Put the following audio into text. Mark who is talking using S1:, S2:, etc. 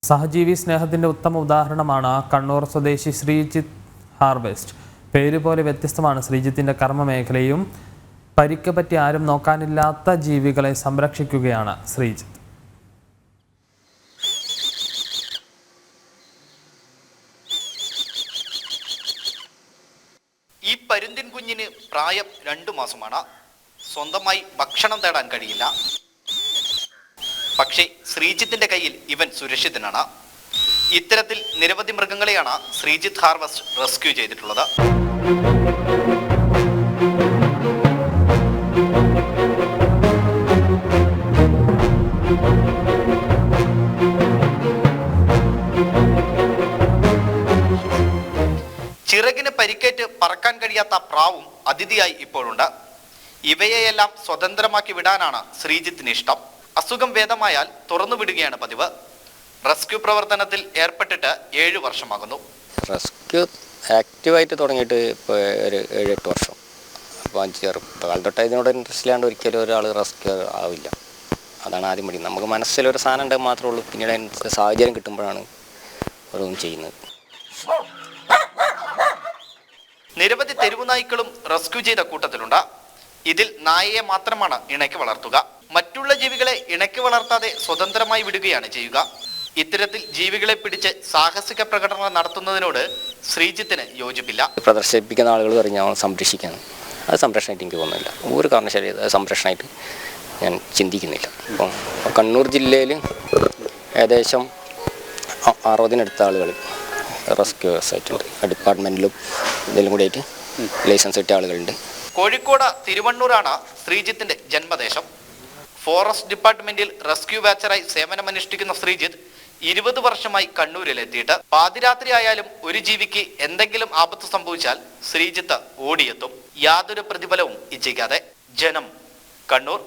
S1: സഹജീവി സ്നേഹത്തിൻ്റെ ഉത്തമ ഉദാഹരണമാണ് കണ്ണൂർ സ്വദേശി ശ്രീജിത്ത് ഹാർവെസ്റ്റ്. പേര് പോലെ വ്യത്യസ്തമാണ് ശ്രീജിത്തിൻ്റെ കർമ്മമേഖലയും. പരിക്ക് പറ്റി ആരും നോക്കാനില്ലാത്ത ജീവികളെ സംരക്ഷിക്കുകയാണ് ശ്രീജിത്ത്.
S2: ഈ പരുന്തിൻ കുഞ്ഞിന് പ്രായം 2 മാസമാണ്. സ്വന്തമായി ഭക്ഷണം തേടാൻ കഴിയില്ല. പക്ഷേ ശ്രീജിത്തിന്റെ കയ്യിൽ ഇവൻ സുരക്ഷിതനാണ്. ഇത്തരത്തിൽ നിരവധി മൃഗങ്ങളെയാണ് ശ്രീജിത്ത് ഹാർവെസ്റ്റ് റെസ്ക്യൂ ചെയ്തിട്ടുള്ളത്. ചിറകിന് പരിക്കേറ്റ് പറക്കാൻ കഴിയാത്ത പ്രാവും അതിഥിയായി ഇപ്പോഴുണ്ട്. ഇവയെയെല്ലാം സ്വതന്ത്രമാക്കി വിടാനാണ് ശ്രീജിത്തിന് ഇഷ്ടം. അസുഖം ഭേദമായാൽ തുറന്നു വിടുകയാണ് പതിവ്. റെസ്ക്യൂ പ്രവർത്തനത്തിൽ ഏർപ്പെട്ടിട്ട് 7 വർഷമാകുന്നു.
S3: റെസ്ക്യൂ ആക്റ്റീവായിട്ട് തുടങ്ങിയിട്ട് ഇപ്പോൾ ഒരു 7-8 വർഷം. അപ്പോൾ ചെറുപ്പകാലം തൊട്ട് ഇതിനോട് ഇൻട്രസ്റ്റ് ഇല്ലാണ്ട് ഒരിക്കലും ഒരാൾ റെസ്ക്യൂ ആവില്ല. അതാണ് ആദ്യം പഠി. നമുക്ക് മനസ്സിലൊരു സാധനം ഉണ്ടെങ്കിൽ മാത്രമേ ഉള്ളൂ. പിന്നീട് അതിന് സാഹചര്യം കിട്ടുമ്പോഴാണ് ഓരോന്നും ചെയ്യുന്നത്.
S2: നിരവധി തെരുവു നായ്ക്കളും റെസ്ക്യൂ ചെയ്ത കൂട്ടത്തിലുണ്ട്. ഇതിൽ നായയെ മാത്രമാണ് ഇണയ്ക്ക് വളർത്തുക. മറ്റുള്ള ജീവികളെ ഇണയ്ക്ക് വളർത്താതെ സ്വതന്ത്രമായി വിടുകയാണ് ചെയ്യുക. ഇത്തരത്തിൽ ജീവികളെ പിടിച്ച് സാഹസിക പ്രകടനം നടത്തുന്നതിനോട് ശ്രീജിത്തിന് യോജിപ്പില്ല.
S3: പ്രദർശിപ്പിക്കുന്ന ആളുകൾ പറഞ്ഞാൽ സംരക്ഷിക്കാണ്. അത് സംരക്ഷണമായിട്ട് എനിക്ക് തോന്നുന്നില്ല. ഒരു കാരണവശാലും അത് സംരക്ഷണമായിട്ട് ഞാൻ ചിന്തിക്കുന്നില്ല. അപ്പം കണ്ണൂർ ജില്ലയിൽ ഏകദേശം 60-നടുത്ത ആളുകൾ റെസ്ക്യൂസ് ആയിട്ടുണ്ട്. ഡിപ്പാർട്ട്മെൻറ്റിലും ഇതിലും കൂടി ആയിട്ട് ലൈസൻസ് കിട്ടിയ ആളുകളുണ്ട്.
S2: കോഴിക്കോട് തിരുവണ്ണൂരാണ് ശ്രീജിത്തിന്റെ ജന്മദേശം. ഫോറസ്റ്റ് ഡിപ്പാർട്ട്മെന്റിൽ റെസ്ക്യൂ വാച്ചറായി സേവനമനുഷ്ഠിക്കുന്ന ശ്രീജിത്ത് 20 വർഷമായി കണ്ണൂരിലെത്തിയിട്ട് പാതിരാത്രി ആയാലും ഒരു ജീവിക്ക് എന്തെങ്കിലും ആപത്ത് സംഭവിച്ചാൽ ശ്രീജിത്ത് ഓടിയെത്തും. യാതൊരു പ്രതിഫലവും ഇച്ഛിക്കാതെ. ജനം, കണ്ണൂർ.